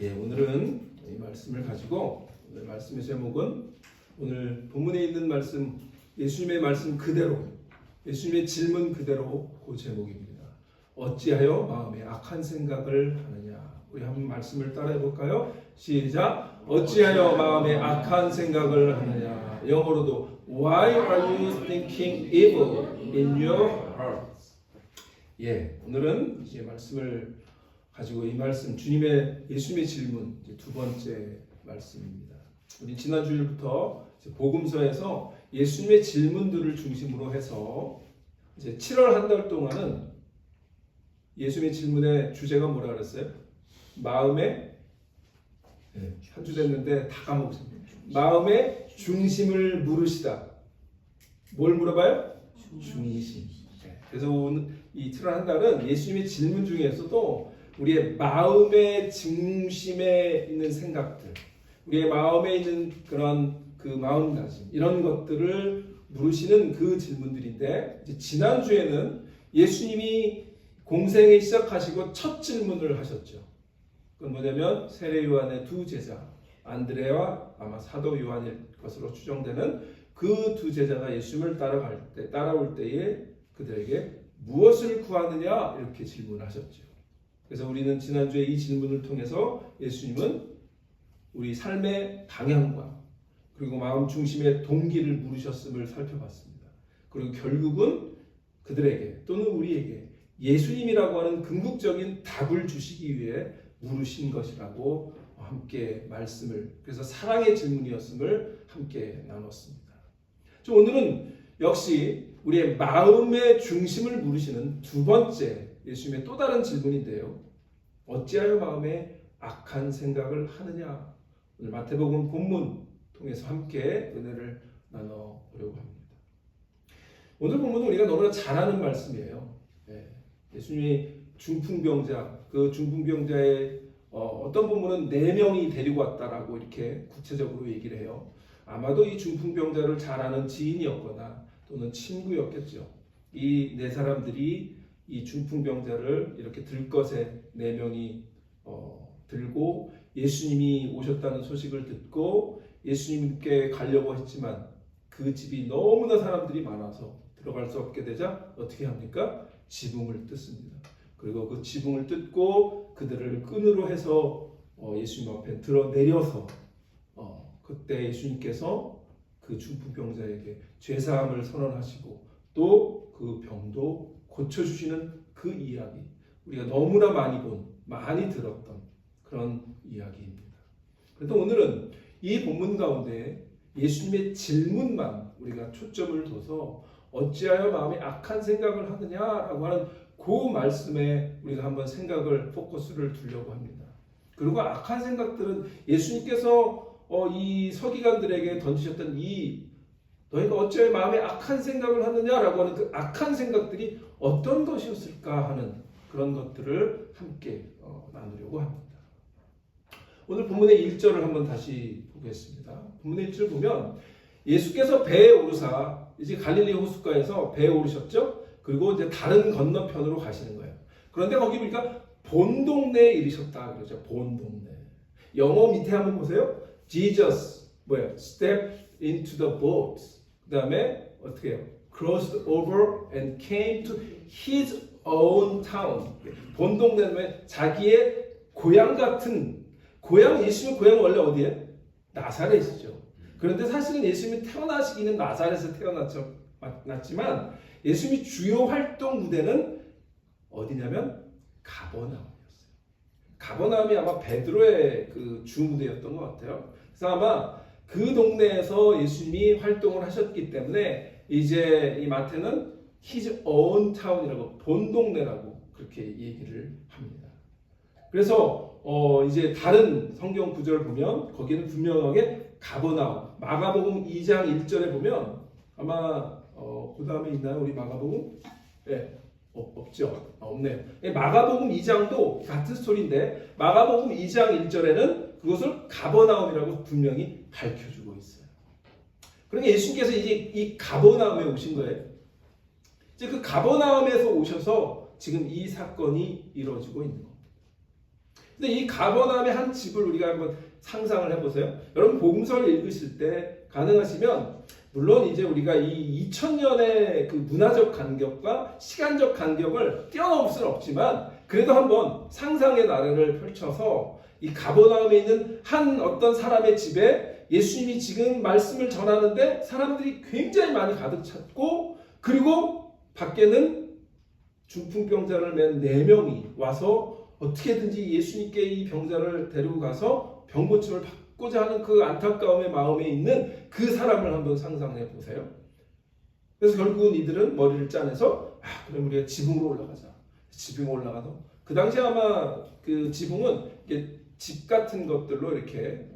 오늘은 이 말씀을 가지고 오늘 말씀의 제목은 오늘 본문에 있는 말씀, 예수님의 말씀 그대로, 예수님의 질문 그대로 그 제목입니다. 어찌하여 마음에 악한 생각을 하느냐. 우리 한번 말씀을 따라해 볼까요? 시작. 어찌하여 마음에 악한 생각을 하느냐. 영어로도 Why are you thinking evil in your hearts? 오늘은 이 말씀을 가지고 이 말씀 예수님의 질문 두 번째 말씀입니다. 우리 지난 주일부터 복음서에서 예수님의 질문들을 중심으로 해서 이제 7월 한 달 동안은 예수님의 질문의 주제가 뭐라 그랬어요? 마음의 한 주 됐는데 다 까먹었습니다. 마음의 중심을 물으시다. 뭘 물어봐요? 중심. 그래서 오늘 이 7월 한 달은 예수님의 질문 중에서도 우리의 마음의 중심에 있는 생각들, 우리의 마음에 있는 그런 그 마음가짐, 이런 것들을 물으시는 그 질문들인데, 이제 지난주에는 예수님이 공생에 시작하시고 첫 질문을 하셨죠. 그건 뭐냐면 세례 요한의 두 제자 안드레와 아마 사도 요한일 것으로 추정되는 그 두 제자가 예수님을 따라올 때에 그들에게 무엇을 구하느냐 이렇게 질문하셨죠. 그래서 우리는 지난주에 이 질문을 통해서 예수님은 우리 삶의 방향과 그리고 마음 중심의 동기를 물으셨음을 살펴봤습니다. 그리고 결국은 그들에게 또는 우리에게 예수님이라고 하는 궁극적인 답을 주시기 위해 물으신 것이라고 함께 말씀을, 그래서 사랑의 질문이었음을 함께 나눴습니다. 오늘은 역시 우리의 마음의 중심을 물으시는 두 번째 예수님의 또 다른 질문인데요. 어찌하여 마음에 악한 생각을 하느냐. 오늘 마태복음 본문 통해서 함께 은혜를 나눠보려고 합니다. 오늘 본문은 우리가 너무나 잘 아는 말씀이에요. 예수님이 중풍병자, 그 중풍병자의 어떤 본문은 4명이 데리고 왔다라고 이렇게 구체적으로 얘기를 해요. 아마도 이 중풍병자를 잘 아는 지인이었거나 또는 친구였겠죠. 이 4사람들이 이 중풍병자를 이렇게 들것에 4명이 들고 예수님이 오셨다는 소식을 듣고 예수님께 가려고 했지만 그 집이 너무나 사람들이 많아서 들어갈 수 없게 되자 어떻게 합니까? 지붕을 뜯습니다. 그리고 그 지붕을 뜯고 그들을 끈으로 해서 예수님 앞에 드러내려서 그때 예수님께서 그 중풍병자에게 죄사함을 선언하시고 또 그 병도 고쳐주시는 그 이야기, 우리가 너무나 많이 들었던 그런 이야기입니다. 그런데 오늘은 이 본문 가운데 예수님의 질문만 우리가 초점을 둬서 어찌하여 마음에 악한 생각을 하느냐라고 하는 그 말씀에 우리가 한번 포커스를 두려고 합니다. 그리고 악한 생각들은 예수님께서 이 서기관들에게 던지셨던 너희가 어찌하여 마음에 악한 생각을 하느냐라고 하는 그 악한 생각들이 어떤 것이었을까 하는 그런 것들을 함께 나누려고 합니다. 오늘 본문의 1절을 한번 다시 보겠습니다. 본문의 1절 보면 예수께서 배에 오르사 이제 갈릴리 호숫가에서 배에 오르셨죠. 그리고 이제 다른 건너편으로 가시는 거예요. 그런데 거기 보니까 본동네에 이르셨다 그러죠. 본동네. 영어 밑에 한번 보세요. Jesus step into the boat. 그 다음에 어떻게 해요? crossed over and came to his own town. 본동네는 자기의 고향 같은 예수님의 고향은 원래 어디예요? 나사렛이죠. 그런데 사실은 예수님이 태어나시기는 나사렛에서 태어났지만 예수님이 주요 활동 무대는 어디냐면 가버나움이었어요. 가버나움이 아마 베드로의 그 주 무대였던 것 같아요. 그래서 아마 그 동네에서 예수님이 활동을 하셨기 때문에 이제 이 마태는 his own town이라고 본동네라고 그렇게 얘기를 합니다. 그래서 이제 다른 성경 구절을 보면 거기는 분명하게 가버나움, 마가복음 2장 1절에 보면 아마 그 다음에 있나요? 우리 마가복음? 없죠. 없네요. 마가복음 2장도 같은 스토리인데 마가복음 2장 1절에는 그것을 가버나움이라고 분명히 밝혀주고 있어요. 그러니까 예수님께서 이제 이 가버나움에 오신 거예요. 이제 그 가버나움에서 오셔서 지금 이 사건이 이루어지고 있는 겁니다. 근데 이 가버나움의 한 집을 우리가 한번 상상을 해보세요. 여러분 복음서를 읽으실 때 가능하시면 물론 이제 우리가 이 2000년의 그 문화적 간격과 시간적 간격을 뛰어넘을 수는 없지만 그래도 한번 상상의 나래를 펼쳐서 이 가버나움에 있는 한 어떤 사람의 집에 예수님이 지금 말씀을 전하는데 사람들이 굉장히 많이 가득 찼고 그리고 밖에는 중풍병자를 맨 4명이 와서 어떻게든지 예수님께 이 병자를 데리고 가서 병고침을 받고자 하는 그 안타까움의 마음에 있는 그 사람을 한번 상상해 보세요. 그래서 결국은 이들은 머리를 짜내서 그럼 우리가 지붕으로 올라가자. 지붕에 올라가서 그 당시 아마 그 지붕은 집 같은 것들로 이렇게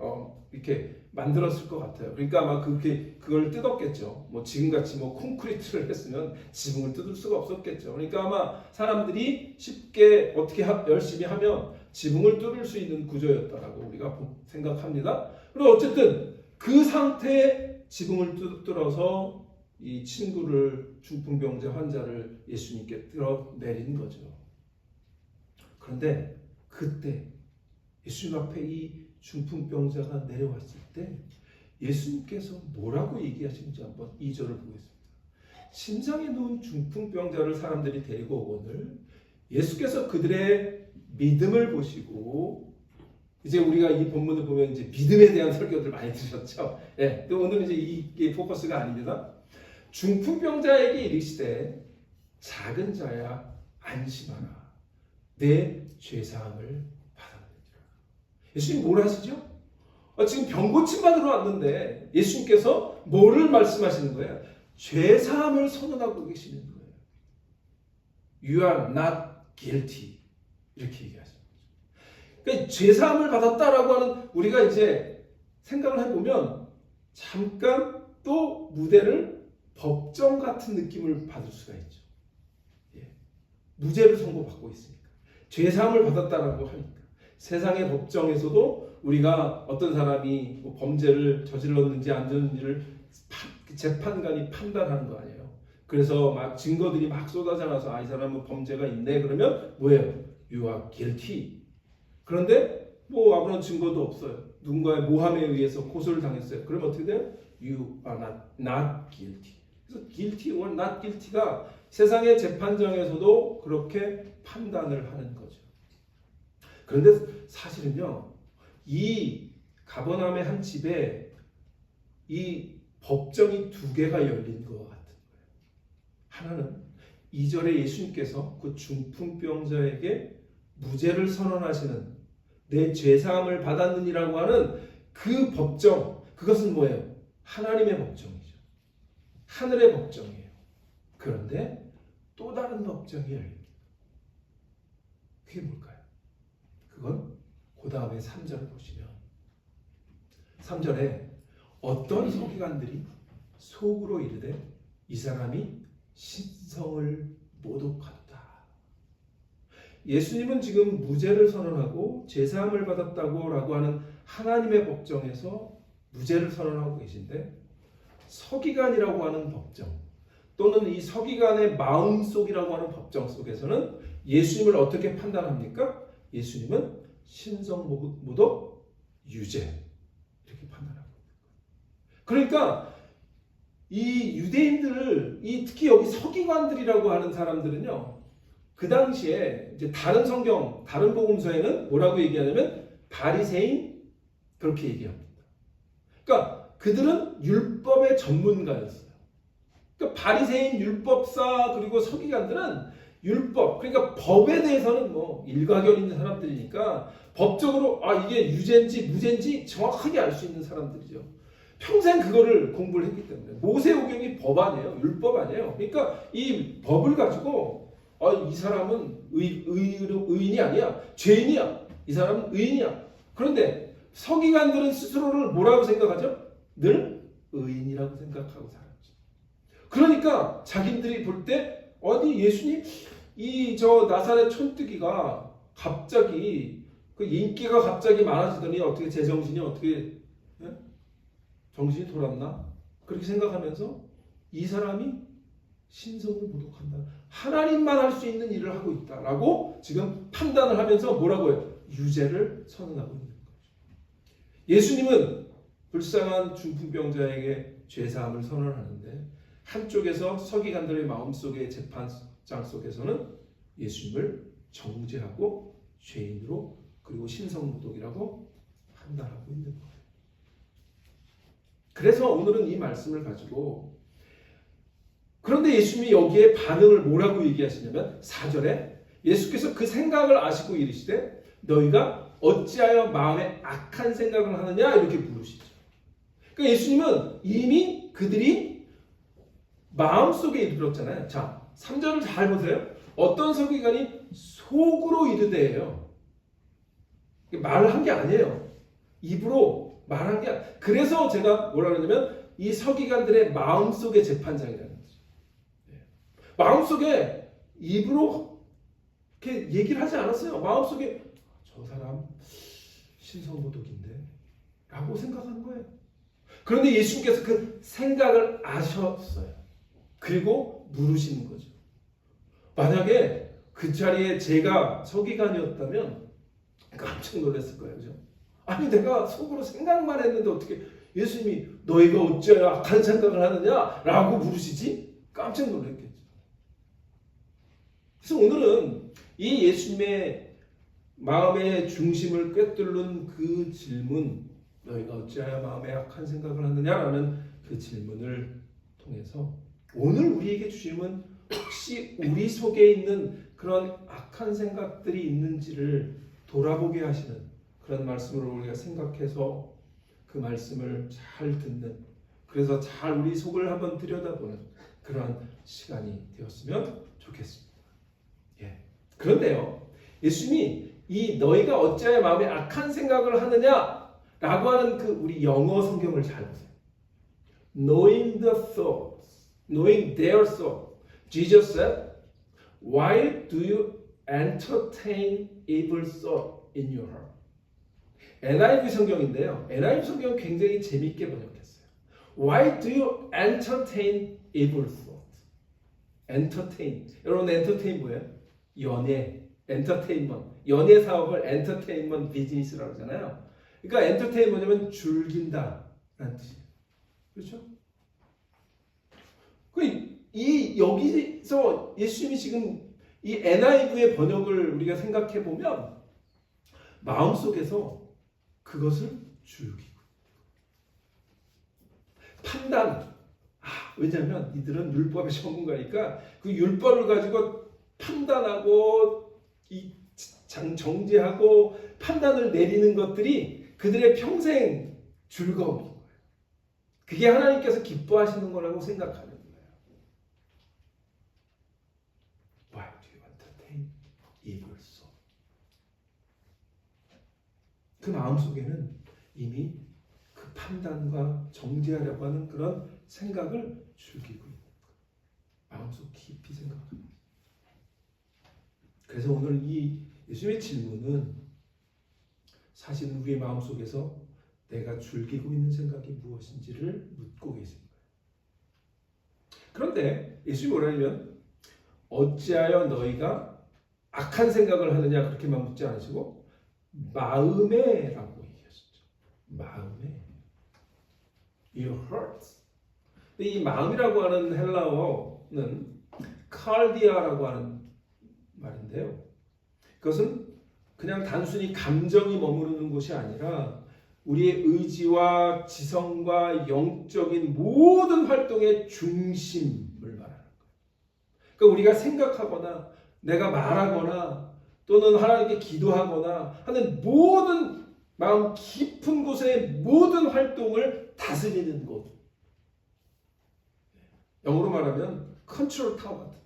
만들었을 것 같아요. 그러니까 아마 그걸 뜯었겠죠. 뭐 지금같이 뭐 콘크리트를 했으면 지붕을 뜯을 수가 없었겠죠. 그러니까 아마 사람들이 쉽게 어떻게 열심히 하면 지붕을 뚫을 수 있는 구조였다라고 우리가 생각합니다. 그리고 어쨌든 그 상태에 지붕을 뚫어서 이 친구를 중풍병자 환자를 예수님께 끌어내린 거죠. 그런데 그때 예수님 앞에 이 중풍병자가 내려왔을 때 예수님께서 뭐라고 얘기하시는지 한번 2절을 보겠습니다. 심장에 누운 중풍병자를 사람들이 데리고 오거늘 예수께서 그들의 믿음을 보시고 이제 우리가 이 본문을 보면 이제 믿음에 대한 설교들 많이 들으셨죠. 예. 또 오늘은 이제 이게 포커스가 아닙니다. 중풍병자에게 이르시되 작은 자야 안심하라 내 죄사함을 받았느니라. 예수님 뭘 하시죠? 지금 병고침 받으러 왔는데 예수님께서 뭐를 말씀하시는 거예요? 죄사함을 선언하고 계시는 거예요. You are not guilty 이렇게 얘기하시는 거죠. 그러니까 죄사함을 받았다라고 하는 우리가 이제 생각을 해보면 잠깐 또 무대를 법정 같은 느낌을 받을 수가 있죠. 예. 무죄를 선고받고 있으니까 죄사함을 받았다라고 하니까 세상의 법정에서도 우리가 어떤 사람이 뭐 범죄를 저질렀는지 안 저질렀는지를 재판관이 판단하는 거 아니에요. 그래서 막 증거들이 막 쏟아져 나서 이 사람은 범죄가 있네 그러면 뭐예요? You are guilty. 그런데 뭐 아무런 증거도 없어요. 누군가의 모함에 의해서 고소를 당했어요. 그럼 어떻게 돼요? You are not guilty. 그래서 guilty or not guilty가 세상의 재판정에서도 그렇게 판단을 하는 거죠. 그런데 사실은요, 이 가버나움의 한 집에 이 법정이 2개가 열린 것 같은 거예요. 하나는 2절에 예수님께서 그 중풍병자에게 무죄를 선언하시는 내 죄사함을 받았느니라고 하는 그 법정, 그것은 뭐예요? 하나님의 법정이죠. 하늘의 법정이에요. 그런데 또 다른 법정이 열립니다. 그게 뭘까요? 그건 그 다음에 3절을 보시면 3절에 어떤 서기관들이 속으로 이르되 이 사람이 신성을 모독한다. 예수님은 지금 무죄를 선언하고 죄사함을 받았다고 하는 하나님의 법정에서 무죄를 선언하고 계신데 서기관이라고 하는 법정 또는 이 서기관의 마음속이라고 하는 법정 속에서는 예수님을 어떻게 판단합니까? 예수님은 신성 모독 유죄 이렇게 판단하고 있는 거예요. 그러니까 이 유대인들을 특히 여기 서기관들이라고 하는 사람들은요. 그 당시에 이제 다른 성경, 다른 복음서에는 뭐라고 얘기하냐면 바리새인 그렇게 얘기합니다. 그러니까 그들은 율법의 전문가였어요. 그러니까 바리새인, 율법사 그리고 서기관들은 율법, 그러니까 법에 대해서는 뭐 일가견 있는 사람들이니까 법적으로 이게 유죄인지 무죄인지 정확하게 알 수 있는 사람들이죠. 평생 그거를 공부를 했기 때문에 모세오경이 법 아니에요, 율법 아니에요. 그러니까 이 법을 가지고 이 사람은 의인이 아니야, 죄인이야. 이 사람은 의인이야. 그런데 서기관들은 스스로를 뭐라고 생각하죠? 늘 의인이라고 생각하고 살았죠. 그러니까 자기들이 볼 때 예수님 저 나사렛 촌뜨기가 갑자기 그 인기가 갑자기 많아지더니 어떻게 제정신이 어떻게 정신이 돌았나? 그렇게 생각하면서 이 사람이 신성을 모독한다. 하나님만 할 수 있는 일을 하고 있다라고 지금 판단을 하면서 뭐라고 해요? 유죄를 선언하고 있는 거죠. 예수님은 불쌍한 중풍병자에게 죄사함을 선언하는데 한쪽에서 서기관들의 마음속의 재판장 속에서는 예수님을 정죄하고 죄인으로 그리고 신성모독이라고 판단하고 있는 거예요. 그래서 오늘은 이 말씀을 가지고 그런데 예수님이 여기에 반응을 뭐라고 얘기하시냐면 4절에 예수께서 그 생각을 아시고 이르시되 너희가 어찌하여 마음에 악한 생각을 하느냐 이렇게 물으시죠. 그러니까 예수님은 이미 그들이 마음속에 이르렀잖아요. 자, 3절을 잘 보세요. 어떤 서기관이 속으로 이르되예요. 말을 한 게 아니에요. 입으로 말한 게 아니에요. 그래서 제가 뭐라 그러냐면 이 서기관들의 마음속의 재판장이라는 거죠. 마음속에 입으로 이렇게 얘기를 하지 않았어요. 마음속에 저 사람 신성모독인데 라고 생각하는 거예요. 그런데 예수님께서 그 생각을 아셨어요. 그리고 물으시는 거죠. 만약에 그 자리에 제가 서기관이었다면 깜짝 놀랐을 거예요. 그죠? 아니 내가 속으로 생각만 했는데 어떻게 예수님이 너희가 어찌하여 악한 생각을 하느냐 라고 물으시지? 깜짝 놀랐겠죠. 그래서 오늘은 이 예수님의 마음의 중심을 꿰뚫는 그 질문, 너희가 어찌하여 마음에 악한 생각을 하느냐라는 그 질문을 통해서 오늘 우리에게 주님은 혹시 우리 속에 있는 그런 악한 생각들이 있는지를 돌아보게 하시는 그런 말씀으로 우리가 생각해서 그 말씀을 잘 듣는, 그래서 잘 우리 속을 한번 들여다보는 그런 시간이 되었으면 좋겠습니다. 그런데요, 예수님이 이 너희가 어찌하여 마음에 악한 생각을 하느냐라고 하는 그 우리 영어 성경을 잘 보세요. Knowing the thoughts, knowing their thoughts, Jesus said, "Why do you entertain evil thought in your heart?" NIV 성경인데요. NIV 성경 굉장히 재미있게 번역했어요. Why do you entertain evil thought? Entertain. 여러분 entertain 뭐예요? 연애, 엔터테인먼트. 연애 사업을 엔터테인먼트 비즈니스라고 하잖아요. 그러니까 엔터테인 뭐냐면 즐긴다라는 뜻이에요. 그렇죠? 이 여기서 예수님이 지금 이 NIV의 번역을 우리가 생각해 보면 마음속에서 그것을 즐기고 판단. 왜냐하면 이들은 율법의 전문가니까 그 율법을 가지고 판단하고 정죄하고 판단을 내리는 것들이 그들의 평생 즐거움인 거예요. 그게 하나님께서 기뻐하시는 거라고 생각하는 거예요. Why do you entertain evil thought? 그 마음속에는 이미 그 판단과 정죄하려고 하는 그런 생각을 즐기고 있는 거예요. 마음속 깊이 생각합니다. 그래서 오늘 이 예수님의 질문은 사실은 우리의 마음속에서 내가 즐기고 있는 생각이 무엇인지를 묻고 계신 거예요. 그런데 예수님이 뭐라냐면 어찌하여 너희가 악한 생각을 하느냐 그렇게만 묻지 않으시고 마음에 라고 얘기하셨죠. 마음에. Your heart. 이 마음이라고 하는 헬라어는 칼디아라고 하는 말인데요. 그것은 그냥 단순히 감정이 머무르는 곳이 아니라 우리의 의지와 지성과 영적인 모든 활동의 중심을 말하는 거예요. 그러니까 우리가 생각하거나 내가 말하거나 또는 하나님께 기도하거나 하는 모든 마음 깊은 곳의 모든 활동을 다스리는 곳. 영어로 말하면 컨트롤 타워 같은.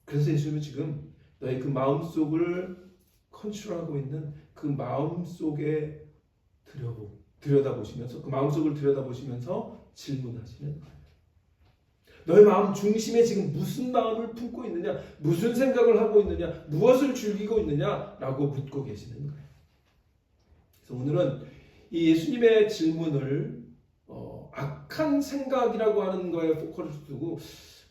그래서 예수님은 지금 너의 그 마음속을 컨트롤하고 있는 그 마음속에 들여다보시면서 그 마음속을 들여다보시면서 질문하시는 거예요. 너의 마음 중심에 지금 무슨 마음을 품고 있느냐, 무슨 생각을 하고 있느냐, 무엇을 즐기고 있느냐라고 묻고 계시는 거예요. 그래서 오늘은 이 예수님의 질문을 악한 생각이라고 하는 거에 포커스를 두고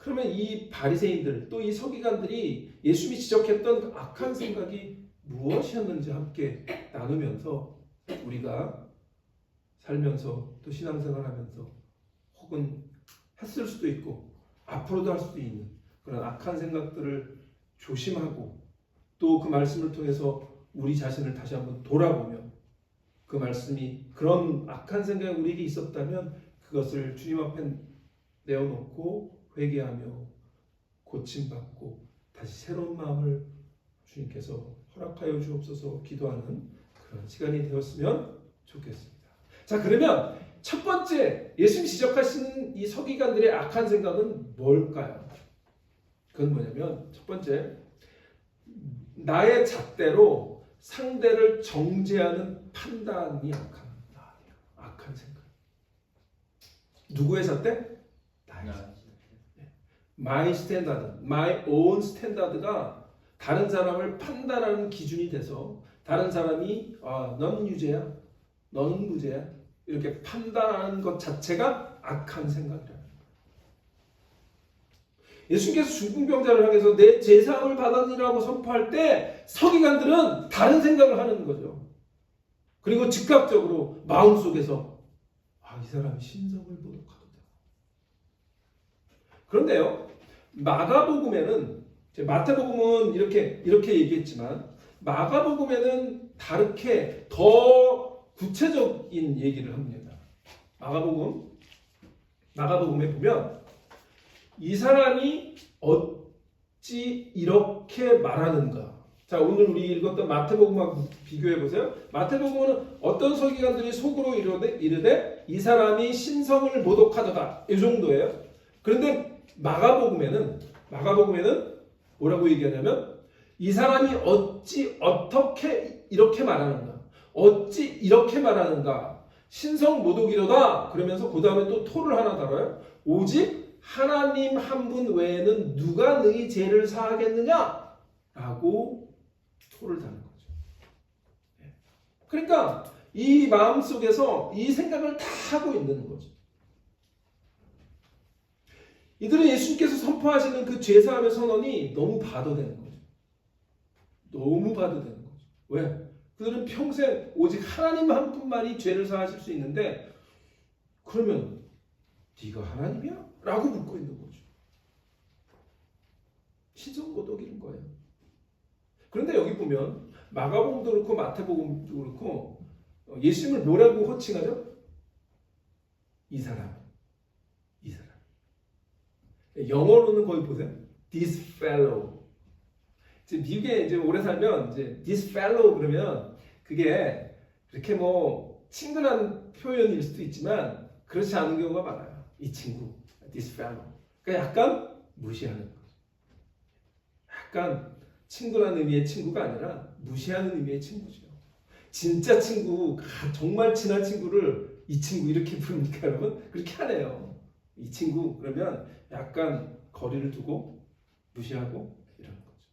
그러면 이 바리새인들 또 이 서기관들이 예수님이 지적했던 악한 생각이 무엇이었는지 함께 나누면서 우리가 살면서 또 신앙생활하면서 혹은 했을 수도 있고 앞으로도 할 수도 있는 그런 악한 생각들을 조심하고 또 그 말씀을 통해서 우리 자신을 다시 한번 돌아보며 그 말씀이 그런 악한 생각이 우리에게 있었다면 그것을 주님 앞에 내어놓고 회개하며 고침받고 다시 새로운 마음을 주님께서 허락하여 주옵소서 기도하는 그런 시간이 되었으면 좋겠습니다. 자, 그러면 첫 번째 예수님이 지적하시는 이 서기관들의 악한 생각은 뭘까요? 그건 뭐냐면 첫 번째, 나의 잣대로 상대를 정죄하는 판단이 악한 생각. 누구의 잣대? 나의 잣대. My standard, my own standard가 다른 사람을 판단하는 기준이 돼서 다른 사람이 너는 유죄야, 너는 무죄야 이렇게 판단하는 것 자체가 악한 생각이라. 예수님께서 중풍병자를 향해서 내 제사함을 받았니라고 선포할 때 서기관들은 다른 생각을 하는 거죠. 그리고 즉각적으로 마음속에서 이 사람이 신성을 모독하거든. 그런데요, 마가복음에는 마태복음은 이렇게 얘기했지만 마가복음에는 다르게 더 구체적인 얘기를 합니다. 마가복음에 보면 이 사람이 어찌 이렇게 말하는가. 자, 오늘 우리 읽었던 마태복음하고 비교해 보세요. 마태복음은 어떤 서기관들이 속으로 이르되 이 사람이 신성을 모독하더라 이 정도예요. 그런데 마가복음에는 뭐라고 얘기하냐면 이 사람이 어떻게 이렇게 말하는가, 어찌 이렇게 말하는가, 신성 모독이로다. 그러면서 그 다음에 또 토를 하나 달아요. 오직 하나님 한 분 외에는 누가 너희 죄를 사하겠느냐? 라고 토를 다는 거죠. 그러니까 이 마음속에서 이 생각을 다 하고 있는 거죠. 이들은 예수님께서 선포하시는 그 죄사함의 선언이 너무 바도되는 거죠. 너무 바도되는 거죠. 왜? 그들은 평생 오직 하나님 한 분만이 죄를 사하실 수 있는데 그러면 네가 하나님이야? 라고 묻고 있는 거죠. 신성모독인 거예요. 그런데 여기 보면 마가복음도 그렇고 마태복음도 그렇고 예수님을 뭐라고 호칭하죠? 이 사람. 영어로는 거기 보세요. This fellow. 미국에 이제 오래 살면 이제 this fellow 그러면 그게 그렇게 뭐 친근한 표현일 수도 있지만 그렇지 않은 경우가 많아요. 이 친구, this fellow. 그러니까 약간 무시하는 거죠. 약간 친근한 의미의 친구가 아니라 무시하는 의미의 친구죠. 진짜 친구, 정말 친한 친구를 이 친구 이렇게 부릅니까, 여러분? 그렇게 하네요. 이 친구 그러면 약간 거리를 두고 무시하고 이러는 거죠.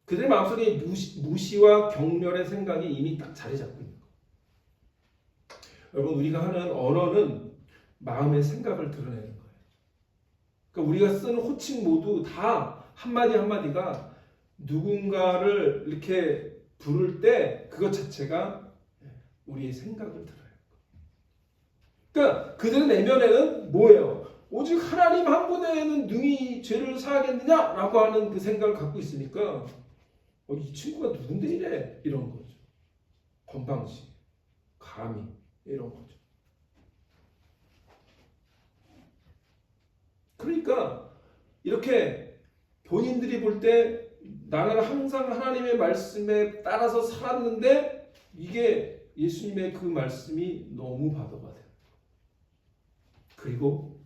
그들의 마음속에 무시와 경멸의 생각이 이미 딱 자리 잡고 있는 거예요. 여러분, 우리가 하는 언어는 마음의 생각을 드러내는 거예요. 그러니까 우리가 쓰는 호칭 모두 다 한마디 한마디가 누군가를 이렇게 부를 때 그것 자체가 우리의 생각을 드러내요. 그러니까 그들의 내면에는 뭐예요? 오직 하나님 한 분에는 능히 죄를 사하겠느냐라고 하는 그 생각을 갖고 있으니까 이 친구가 누군데 이래? 이런 거죠. 건방지, 감히 이런 거죠. 그러니까 이렇게 본인들이 볼 때 나는 항상 하나님의 말씀에 따라서 살았는데 이게 예수님의 그 말씀이 너무 바도가 돼요. 그리고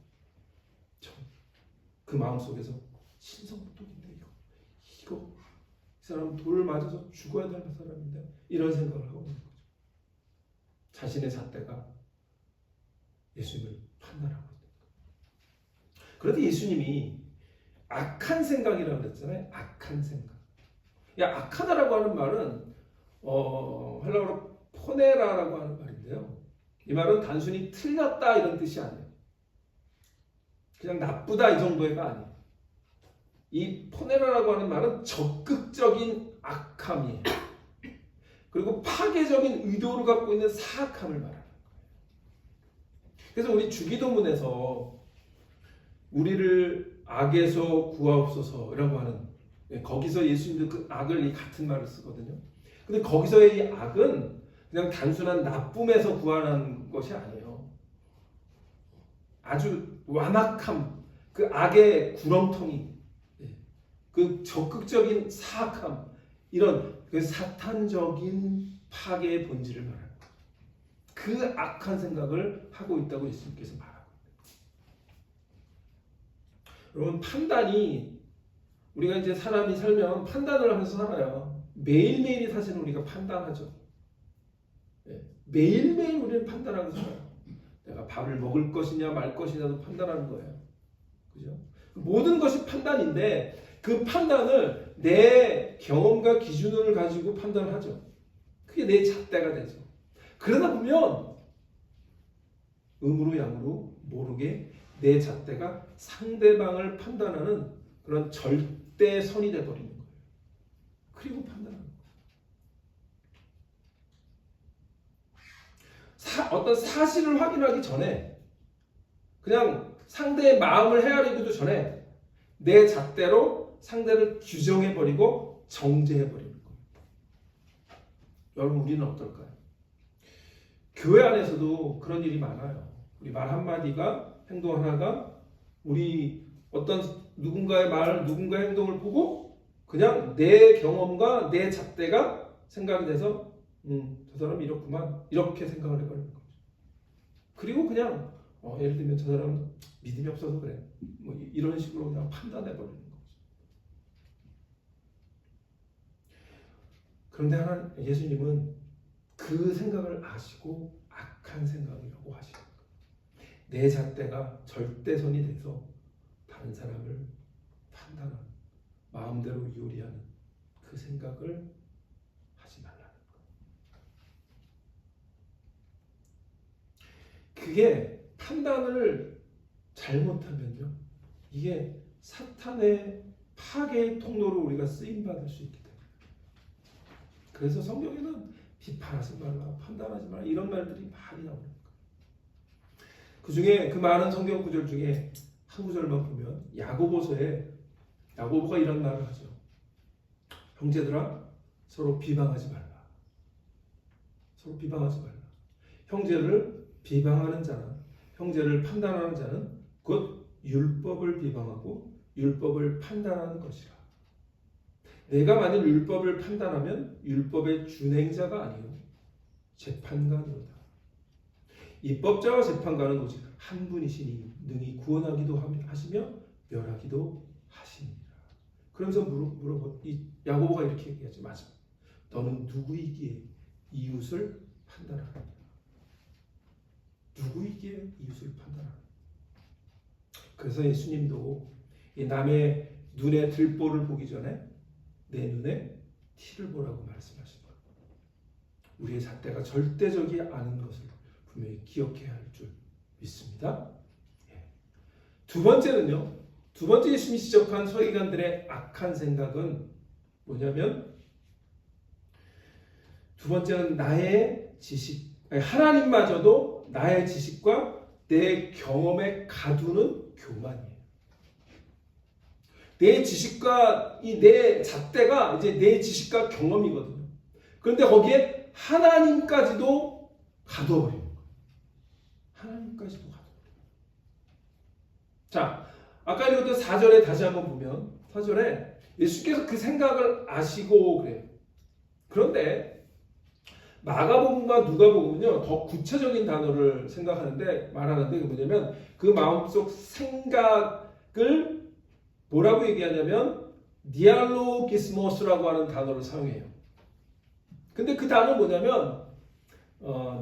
그 마음속에서 신성모독인데 이거 이 사람 돌을 맞아서 죽어야 될 사람인데 이런 생각을 하고 있는 거죠. 자신의 잣대가 예수님을 판단하고 있는 거예요. 그런데 예수님이 악한 생각이라고 그랬잖아요. 악한 생각. 악하다라고 하는 말은 헬라어로 포네라라고 하는 말인데요. 이 말은 단순히 틀렸다 이런 뜻이 아니에요. 그냥 나쁘다 이 정도가 아니에요. 이 포네라라고 하는 말은 적극적인 악함이에요. 그리고 파괴적인 의도를 갖고 있는 사악함을 말하는 거예요. 그래서 우리 주기도문에서 우리를 악에서 구하옵소서라고 하는, 거기서 예수님도 그 악을 이 같은 말을 쓰거든요. 근데 거기서의 이 악은 그냥 단순한 나쁨에서 구하는 것이 아니에요. 아주 완악함, 그 악의 구렁텅이, 그 적극적인 사악함, 이런 그 사탄적인 파괴의 본질을 말하는 거예요. 그 악한 생각을 하고 있다고 예수님께서 말하고 있습니다. 여러분, 판단이, 우리가 이제 사람이 살면 판단을 하면서 살아요. 매일매일이 사실은 우리가 판단하죠. 매일매일 우리는 판단하고 살아요. 내가 밥을 먹을 것이냐 말 것이냐도 판단하는 거예요. 그죠? 모든 것이 판단인데 그 판단을 내 경험과 기준을 가지고 판단을 하죠. 그게 내 잣대가 되죠. 그러다 보면 음으로 양으로 모르게 내 잣대가 상대방을 판단하는 그런 절대선이 되어버리는 거예요. 그리고 판단하는 거예요. 어떤 사실을 확인하기 전에, 그냥 상대의 마음을 헤아리기도 전에 내 잣대로 상대를 규정해버리고 정죄해버리는 거예요. 여러분, 우리는 어떨까요? 교회 안에서도 그런 일이 많아요. 우리 말 한마디가, 행동 하나가, 우리 어떤 누군가의 말, 누군가의 행동을 보고 그냥 내 경험과 내 잣대가 생각이 돼서 저 사람 이렇구만, 이렇게 생각을 해버리는 거죠. 그리고 그냥 예를 들면 저 사람 믿음이 없어서 그래, 뭐 이런 식으로 그냥 판단해버리는 거죠. 그런데 예수님은 그 생각을 아시고 악한 생각이라고 하시는 거예요. 내 잣대가 절대선이 돼서 다른 사람을 판단하는, 마음대로 요리하는 그 생각을 하지 말라는 거예요. 그게 판단을 잘못하면요, 이게 사탄의 파괴의 통로로 우리가 쓰임받을 수 있기 때문에. 그래서 성경에는 비판하지 말라, 판단하지 말라, 이런 말들이 많이 나오는 거예요. 그 중에, 그 많은 성경 구절 중에 한 구절만 보면 야고보서에 야고보가 이런 말을 하죠. 형제들아, 서로 비방하지 말라. 서로 비방하지 말라. 형제를 비방하는 자는, 형제를 판단하는 자는 곧 율법을 비방하고 율법을 판단하는 것이라. 내가 만일 율법을 판단하면 율법의 준행자가 아니요 재판관이로다. 입법자와 재판관은 오직 한 분이시니 능히 구원하기도 하시며 멸하기도 하시니라. 그러면서 이 야고보가 이렇게 얘기하죠. 맞아. 너는 누구이기에 이웃을 판단하느냐? 누구이기에 이웃을 판단하느냐? 그래서 예수님도 이 남의 눈에 들보를 보기 전에 내 눈에 티를 보라고 말씀하신 거예요. 우리의 잣대가 절대적이 않은 것을 분명히 기억해야 할 줄 믿습니다. 두 번째는요. 두 번째 예수님이 지적한 서기관들의 악한 생각은 뭐냐면, 두 번째는 나의 지식, 하나님마저도 나의 지식과 내 경험에 가두는 교만이에요. 내 지식과 내 잣대가 이제 내 지식과 경험이거든요. 그런데 거기에 하나님까지도 가둬버리는 거예요. 하나님까지도 가둬버려요. 자, 아까 읽었던 4절에 다시 한번 보면 4절에 예수께서 그 생각을 아시고 그래요. 그런데 마가복음과 누가복음은요 더 구체적인 단어를 생각하는데 말하는데 그게 뭐냐면 그 마음속 생각을 뭐라고 얘기하냐면 디알로기스모스라고 하는 단어를 사용해요. 근데 그 단어는 뭐냐면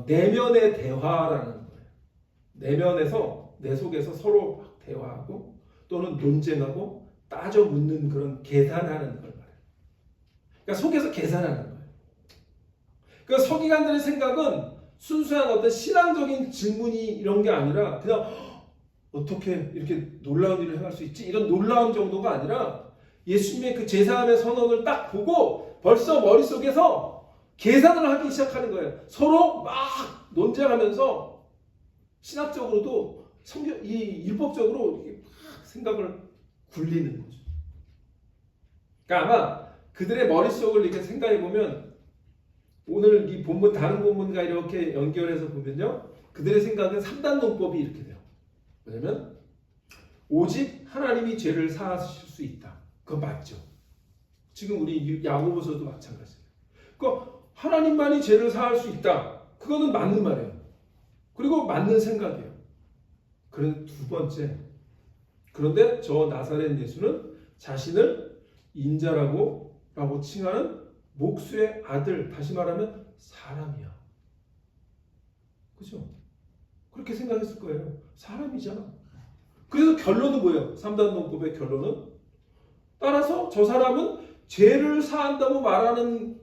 내면의 대화라는 거예요. 내면에서 내 속에서 서로 대화하고 또는 논쟁하고 따져 묻는 그런 계산하는 걸 말해요. 그러니까 속에서 계산하는 거예요. 그러니까 서기관들의 생각은 순수한 어떤 신앙적인 질문이 이런 게 아니라 그냥 어떻게 이렇게 놀라운 일을 행할 수 있지? 이런 놀라운 정도가 아니라 예수님의 그 제사함의 선언을 딱 보고 벌써 머릿속에서 계산을 하기 시작하는 거예요. 서로 막 논쟁하면서 신학적으로도 이 율법적으로 막 생각을 굴리는 거죠. 그러니까 아마 그들의 머릿속을 이렇게 생각해 보면 오늘 이 본문 다른 본문과 이렇게 연결해서 보면요. 그들의 생각은 3단 논법이 이렇게 돼요. 뭐냐면 오직 하나님이 죄를 사하실 수 있다. 그건 맞죠. 지금 우리 야고보서도 마찬가지예요. 그러니까 하나님만이 죄를 사할 수 있다. 그거는 맞는 말이에요. 그리고 맞는 생각이에요. 그런데 두 번째, 그런데 저 나사렛 예수는 자신을 인자라고 칭하는 목수의 아들, 다시 말하면 사람이야. 그죠? 그렇게 생각했을 거예요. 사람이잖아. 그래서 결론은 뭐예요? 3단 논법의 결론은? 따라서 저 사람은 죄를 사한다고 말하는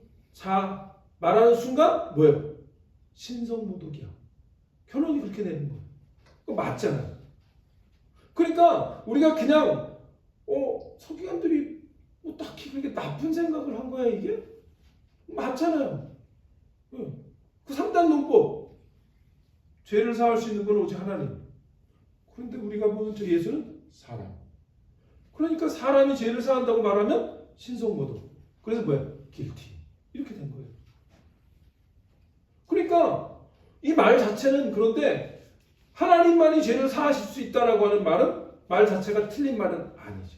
순간 뭐예요? 신성모독이야. 결론이 그렇게 되는 거예요. 그거 맞잖아요. 그러니까 우리가 그냥 서기관들이 뭐 딱히 그렇게 나쁜 생각을 한 거야 이게? 맞잖아요. 그 3단 논법. 죄를 사할 수 있는 건 오직 하나님. 그런데 우리가 보는 저 예수는 사람. 그러니까 사람이 죄를 사한다고 말하면 신성모독. 그래서 뭐야? 길티. 이렇게 된 거예요. 그러니까 이 말 자체는 그런데 하나님만이 죄를 사하실 수 있다라고 하는 말 자체가 틀린 말은 아니죠.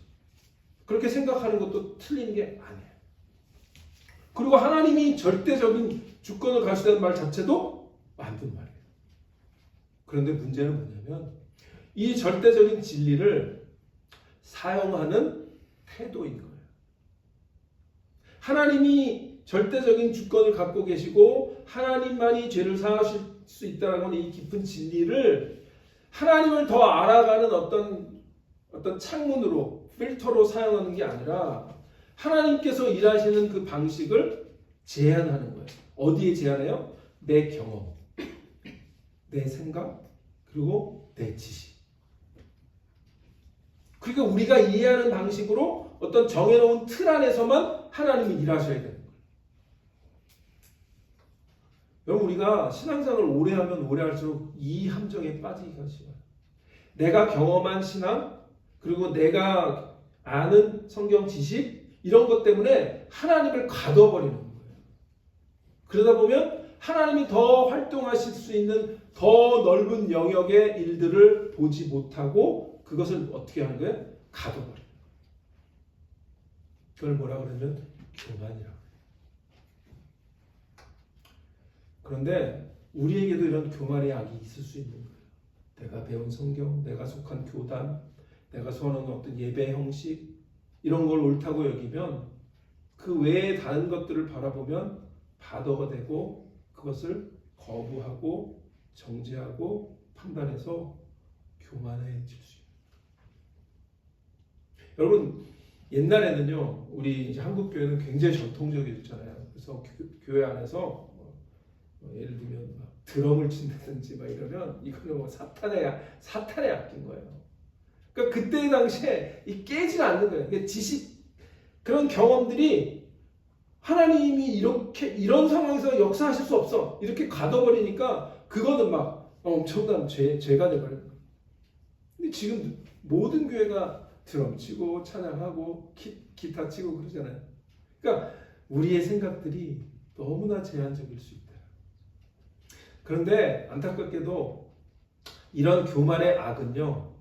그렇게 생각하는 것도 틀린 게 아니에요. 그리고 하나님이 절대적인 주권을 가지다는 말 자체도 만든 말이에요. 그런데 문제는 뭐냐면 이 절대적인 진리를 사용하는 태도인 거예요. 하나님이 절대적인 주권을 갖고 계시고 하나님만이 죄를 사하실 수 있다는 이 깊은 진리를 하나님을 더 알아가는 어떤 창문으로 필터로 사용하는 게 아니라 하나님께서 일하시는 그 방식을 제한하는 거예요. 어디에 제한해요? 내 경험, 내 생각, 그리고 내 지식. 그러니까 우리가 이해하는 방식으로 어떤 정해놓은 틀 안에서만 하나님이 일하셔야 되는 거예요. 여러분 우리가 신앙생활을 오래 하면 오래 할수록 이 함정에 빠지기가 쉬워요. 내가 경험한 신앙, 그리고 내가 아는 성경 지식 이런 것 때문에 하나님을 가둬버리는 거예요. 그러다 보면 하나님이 더 활동하실 수 있는 더 넓은 영역의 일들을 보지 못하고 그것을 어떻게 하는 거예요? 가둬버려요. 그걸 뭐라 그러면 교만이라고 해요. 그런데 우리에게도 이런 교만의 악이 있을 수 있는 거예요. 내가 배운 성경, 내가 속한 교단, 내가 선호하는 어떤 예배 형식 이런 걸 옳다고 여기면 그 외에 다른 것들을 바라보면 바더가 되고 그것을 거부하고 정죄하고 판단해서 교만해질 수 있어요. 여러분 옛날에는요 우리 이제 한국 교회는 굉장히 전통적이었잖아요. 그래서 교회 안에서 예를 들면 막 드럼을 친다든지 막 이러면 이거는 뭐 사탄의 악기인 거예요. 그러니까 그때 당시에 이 깨지가 않는 거예요. 그러니까 지식 그런 경험들이 하나님이 이런 상황에서 역사하실 수 없어 이렇게 가둬버리니까 그거는 막 엄청난 죄가 돼버려요. 근데 지금 모든 교회가 드럼 치고 찬양하고 기타 치고 그러잖아요. 그러니까 우리의 생각들이 너무나 제한적일 수 있다. 그런데 안타깝게도 이런 교만의 악은요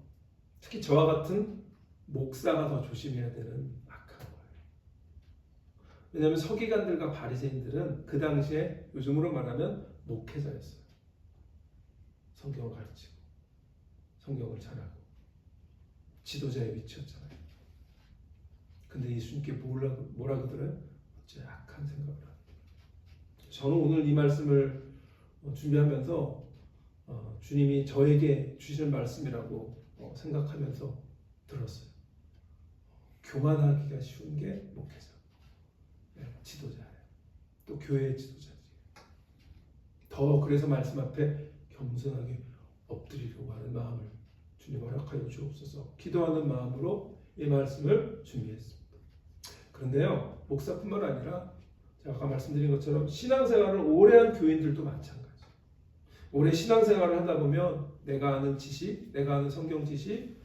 특히 저와 같은 목사가 더 조심해야 되는 악한 거예요. 왜냐하면 서기관들과 바리새인들은 그 당시에 요즘으로 말하면 목회자였어요. 성경을 가르치고 성경을 잘하고 지도자의 위치였잖아요. 근데 예수님께 뭐라고 들어요? 어째 악한 생각을 하는 거예요. 저는 오늘 이 말씀을 준비하면서 주님이 저에게 주시는 말씀이라고 생각하면서 들었어요. 교만하기가 쉬운 게 목회자, 지도자예요. 또 교회의 지도자지. 더 그래서 말씀 앞에 겸손하게 엎드리려고 하는 마음을 주님 허락하여 주옵소서. 기도하는 마음으로 이 말씀을 준비했습니다. 그런데요, 목사뿐만 아니라 제가 아까 말씀드린 것처럼 신앙생활을 오래 한 교인들도 마찬가지예요. 오래 신앙생활을 하다 보면 내가 아는 지식, 내가 아는 성경 지식,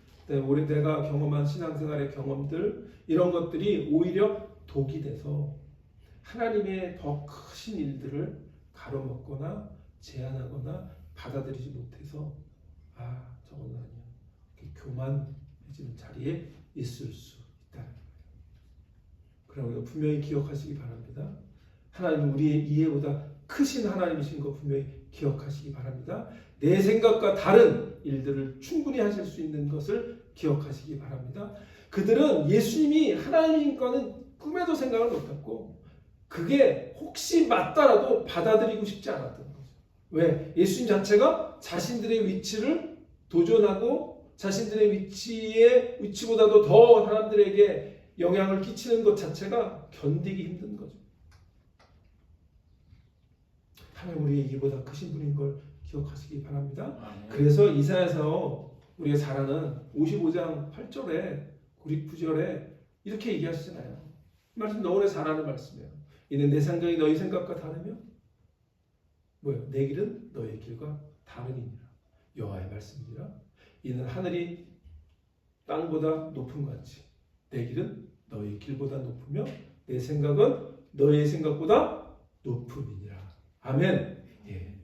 오래 내가 경험한 신앙생활의 경험들, 이런 것들이 오히려 독이 돼서 하나님의 더 크신 일들을 가로막거나 제한하거나 받아들이지 못해서 저건 아니야, 이렇게 교만해지는 자리에 있을 수 있다는 거예요. 그럼 우리가 분명히 기억하시기 바랍니다. 하나님은 우리의 이해보다 크신 하나님이신 거 분명히 기억하시기 바랍니다. 내 생각과 다른 일들을 충분히 하실 수 있는 것을 기억하시기 바랍니다. 그들은 예수님이 하나님인 거는 꿈에도 생각을 못했고 그게 혹시 맞다라도 받아들이고 싶지 않았던 거죠. 왜? 예수님 자체가 자신들의 위치를 도전하고 자신들의 위치보다도 더 사람들에게 영향을 끼치는 것 자체가 견디기 힘든 거죠. 하나님 우리의 이보다 크신 분인 걸 기억하시기 바랍니다. 그래서 이사야서 우리가 잘 아는 55장 8절에 9절에 이렇게 얘기하시잖아요. 이 말씀 너무나 잘 아는 말씀이에요. 이는 내 생각이 너희 생각과 다르며 뭐예요? 내 길은 너희 길과 다르니라. 여호와의 말씀이니라. 이는 하늘이 땅보다 높은 것 같이 내 길은 너희 길보다 높으며 내 생각은 너희의 생각보다 높음이니라. 아멘. 예.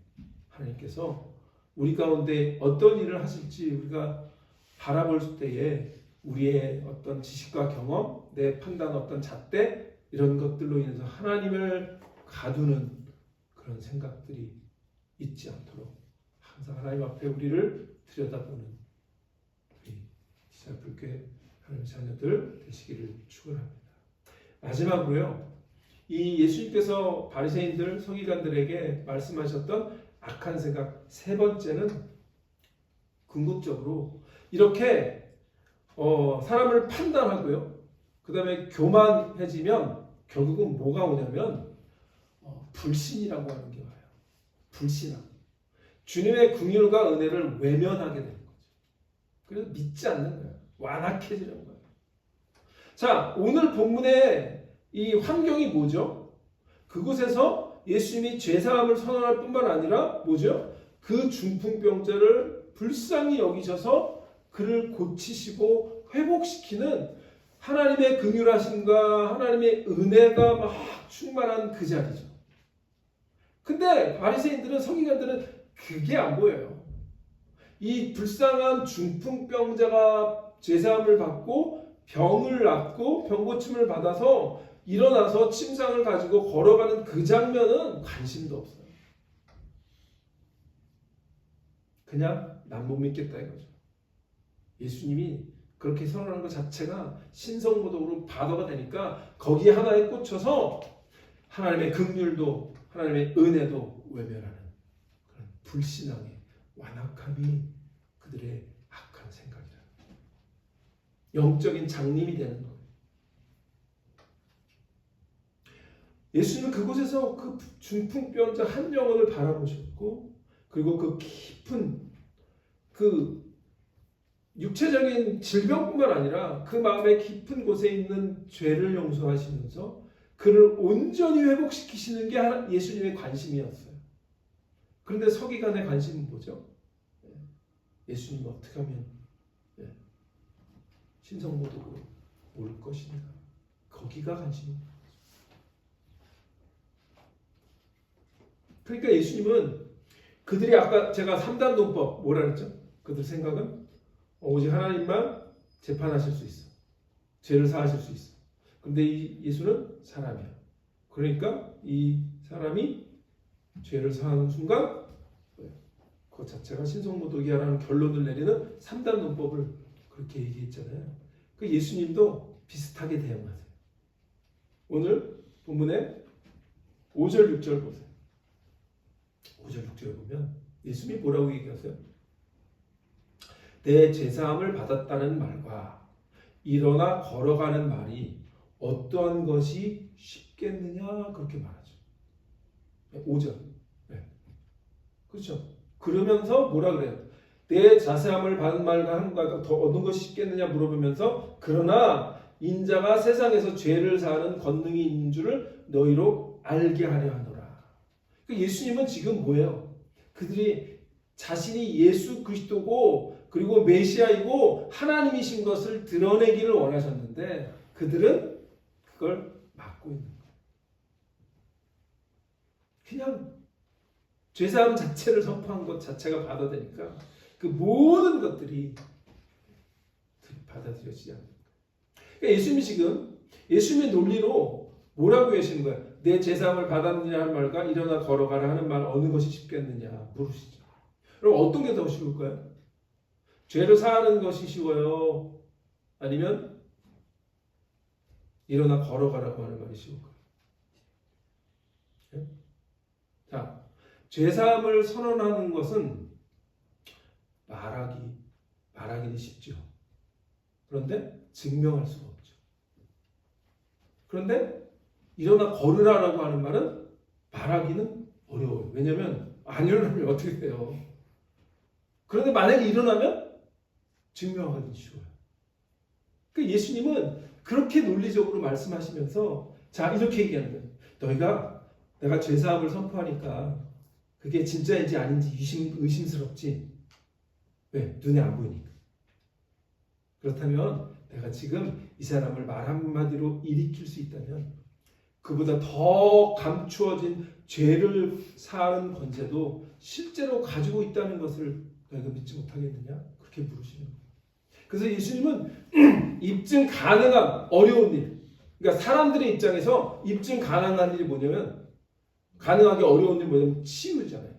하나님께서 우리 가운데 어떤 일을 하실지 우리가 바라볼 때에 우리의 어떤 지식과 경험, 내 판단, 어떤 잣대 이런 것들로 인해서 하나님을 가두는 그런 생각들이 있지 않도록 항상 하나님 앞에 우리를 들여다보는 우리 디사이플교회 하나님 자녀들 되시기를 축원합니다. 마지막으로요, 이 예수님께서 바리새인들, 서기관들에게 말씀하셨던 악한 생각 세 번째는 궁극적으로 이렇게 사람을 판단하고요, 그 다음에 교만해지면 결국은 뭐가 오냐면 불신이라고 하는 게 와요. 불신함. 주님의 긍휼과 은혜를 외면하게 되는 거죠. 그래서 믿지 않는 거예요. 완악해지는 거예요. 자, 오늘 본문의 이 환경이 뭐죠? 그곳에서 예수님이 죄사함을 선언할 뿐만 아니라 뭐죠? 그 중풍병자를 불쌍히 여기셔서 그를 고치시고 회복시키는 하나님의 긍휼하심과 하나님의 은혜가 막 충만한 그 자리죠. 근데 바리새인들은, 서기관들은 그게 안 보여요. 이 불쌍한 중풍병자가 죄사함을 받고 병을 낫고 병고침을 받아서 일어나서 침상을 가지고 걸어가는 그 장면은 관심도 없어요. 그냥 난 못 믿겠다 이거죠. 예수님이 그렇게 선언하는 것 자체가 신성모독으로 바다가 되니까 거기에 하나에 꽂혀서 하나님의 긍휼도 하나님의 은혜도 외면하는 그런 불신앙의 완악함이 그들의 악한 생각이라. 영적인 장님이 되는 거예요. 예수님은 그곳에서 그 중풍병자 한 영혼을 바라보셨고, 그리고 그 깊은 그 육체적인 질병뿐만 아니라 그 마음의 깊은 곳에 있는 죄를 용서하시면서 그를 온전히 회복시키시는 게 예수님의 관심이었어요. 그런데 서기관의 관심은 뭐죠? 예수님 어떻게 하면 신성모독으로 올 것인가? 거기가 관심입니다. 그러니까 예수님은 그들이 아까 제가 3단 논법 뭐라 그랬죠? 그들 생각은 오직 하나님만 재판하실 수 있어. 죄를 사하실 수 있어. 근데 이 예수는 사람이야. 그러니까 이 사람이 죄를 사하는 순간 그 자체가 신성모독이야라는 결론을 내리는 3단 논법을 그렇게 얘기했잖아요. 그 예수님도 비슷하게 대응하세요. 오늘 본문에 5절 6절 보세요. 5절 6절 보면 예수님이 뭐라고 얘기하세요? 내 제사함을 받았다는 말과 일어나 걸어가는 말이 어떠한 것이 쉽겠느냐 그렇게 말하죠. 5절. 네. 그렇죠. 그러면서 뭐라 그래요? 내 자세함을 받은 말과 함과 더 얻은 것이 쉽겠느냐 물어보면서 그러나 인자가 세상에서 죄를 사하는 권능이 있는 줄을 너희로 알게 하려 하노라. 그러니까 예수님은 지금 뭐예요? 그들이 자신이 예수 그리스도고 그리고 메시아이고 하나님이신 것을 드러내기를 원하셨는데 그들은 그걸 막고 있는 거예요. 그냥 죄사함 자체를 선포한 것 자체가 받아들이니까 그 모든 것들이 받아들여지지 않는 거예요. 그러니까 예수님이 지금 예수님의 논리로 뭐라고 하시는 거예요? 내 죄사함을 받았느냐 하는 말과 일어나 걸어가라 하는 말 어느 것이 쉽겠느냐 물으시죠. 그럼 어떤 게 더 쉬울까요? 죄를 사하는 것이 쉬워요? 아니면 일어나 걸어가라고 하는 말이 쉬울까요? 네? 자, 죄사함을 선언하는 것은 말하기는 쉽죠. 그런데 증명할 수가 없죠. 그런데 일어나 걸으라라고 하는 말은 말하기는 어려워요. 왜냐하면 안 일어나면 어떻게 돼요? 그런데 만약에 일어나면 증명하기 쉬워요. 그러니까 예수님은 그렇게 논리적으로 말씀하시면서 자 이렇게 얘기하는 거예요. 너희가 내가 죄사함을 선포하니까 그게 진짜인지 아닌지 의심스럽지. 왜? 눈에 안 보이니까. 그렇다면 내가 지금 이 사람을 말 한마디로 일으킬 수 있다면 그보다 더 감추어진 죄를 사하는 권세도 실제로 가지고 있다는 것을 너희가 믿지 못하겠느냐? 그렇게 물으시는 거예요. 그래서 예수님은 입증 가능한 어려운 일, 그러니까 사람들의 입장에서 입증 가능한 일이 뭐냐면 가능하게 어려운 일이 뭐냐면 치유잖아요.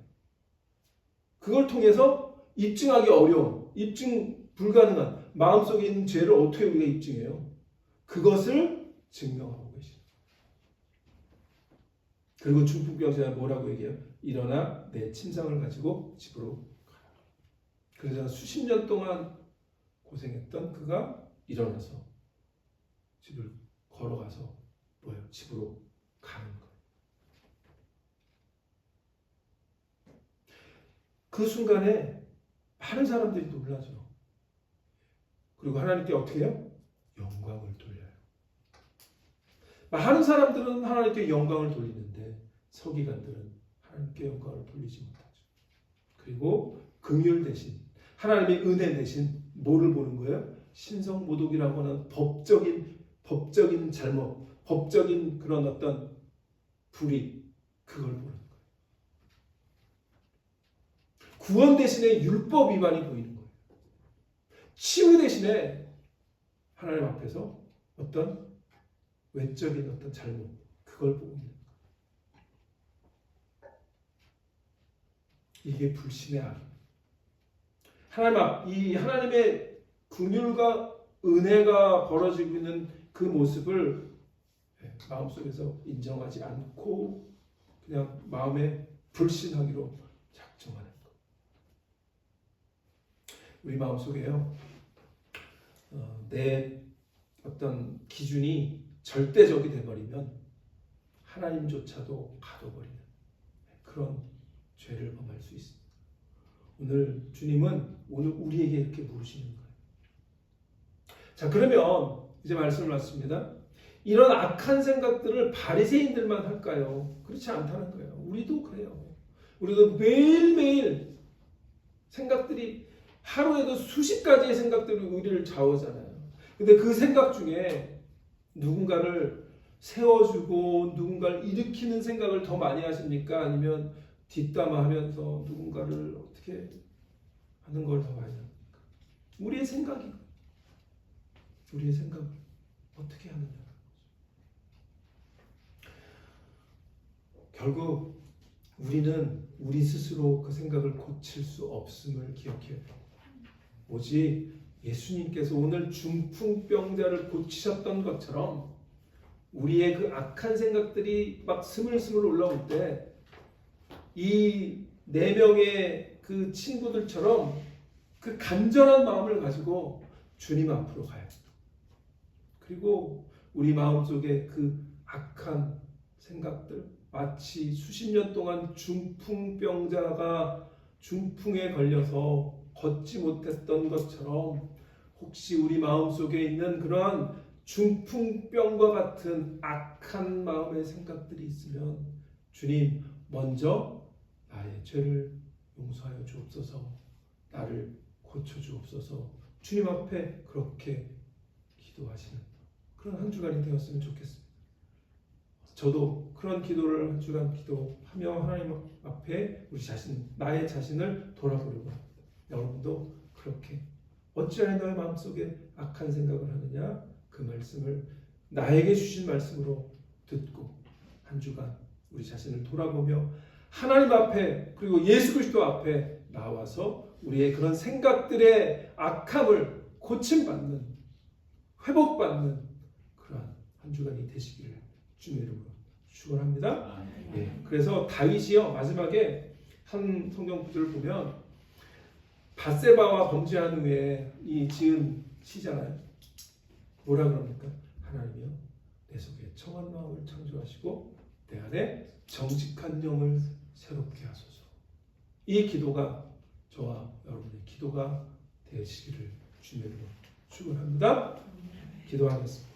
그걸 통해서 입증하기 어려운, 입증 불가능한 마음속에 있는 죄를 어떻게 우리가 입증해요? 그것을 증명하고 계시죠. 그리고 중풍병자는 뭐라고 얘기해요? 일어나 내 침상을 가지고 집으로 가라. 그래서 수십 년 동안 고생했던 그가 일어나서 집을 걸어가서 뭐예요? 집으로 가는 거예요. 그 순간에 많은 사람들이 놀라죠. 그리고 하나님께 어떻게 해요? 영광을 돌려요. 많은 사람들은 하나님께 영광을 돌리는데 서기관들은 하나님께 영광을 돌리지 못하죠. 그리고 긍휼 대신 하나님의 은혜 대신 뭐를 보는 거예요? 신성모독이라고 하는 법적인 잘못, 법적인 그런 어떤 불이익, 그걸 보는 거예요. 구원 대신에 율법 위반이 보이는 거예요. 치유 대신에 하나님 앞에서 어떤 외적인 어떤 잘못, 그걸 보고 있는 거예요. 이게 불신의 악입니다. 이 하나님의 긍휼과 은혜가 벌어지고 있는 그 모습을 마음속에서 인정하지 않고 그냥 마음에 불신하기로 작정하는 것. 우리 마음속에요. 내 어떤 기준이 절대적이 돼버리면 하나님조차도 가둬버리는 그런 죄를 범할 수 있습니다. 오늘 주님은 오늘 우리에게 이렇게 물으시는 거예요. 자, 그러면 이제 말씀을 마칩니다. 이런 악한 생각들을 바리새인들만 할까요? 그렇지 않다는 거예요. 우리도 그래요. 우리도 매일매일 생각들이 하루에도 수십 가지의 생각들이 우리를 좌우하잖아요. 근데 그 생각 중에 누군가를 세워주고 누군가를 일으키는 생각을 더 많이 하십니까? 아니면 뒷담화하면서 누군가를 어떻게 하는 걸 더 많이 합니까? 우리의 생각을 어떻게 하느냐. 결국 우리는 우리 스스로 그 생각을 고칠 수 없음을 기억해야 돼요. 오직 예수님께서 오늘 중풍병자를 고치셨던 것처럼 우리의 그 악한 생각들이 막 스물스물 올라올 때 이 4명의 그 친구들처럼 그 간절한 마음을 가지고 주님 앞으로 가야 돼요. 그리고 우리 마음속에 그 악한 생각들, 마치 수십 년 동안 중풍병자가 중풍에 걸려서 걷지 못했던 것처럼 혹시 우리 마음속에 있는 그러한 중풍병과 같은 악한 마음의 생각들이 있으면 주님 먼저 나의 죄를 용서하여 주옵소서, 나를 고쳐 주옵소서, 주님 앞에 그렇게 기도하시는 그런 한 주간이 되었으면 좋겠습니다. 저도 그런 기도를 한 주간 기도하며 하나님 앞에 나의 자신을 돌아보려고 합니다. 여러분도 그렇게 어찌하여 너의 마음속에 악한 생각을 하느냐, 그 말씀을 나에게 주신 말씀으로 듣고 한 주간 우리 자신을 돌아보며 하나님 앞에 그리고 예수 그리스도 앞에 나와서 우리의 그런 생각들의 악함을 고침받는, 회복받는 그러한 한 주간이 되시기를 주님의 이름으로 축원합니다. 예, 그래서 다윗이요 마지막에 한 성경 구절을 보면 밧세바와 범죄한 후에 이 지은 시잖아요. 뭐라 그럽니까? 하나님이여 내 속에 청한 마음을 창조하시고 내 안에 정직한 영을 새롭게 하소서. 이 기도가 저와 여러분의 기도가 되시기를 주님으로 축원합니다. 기도하겠습니다.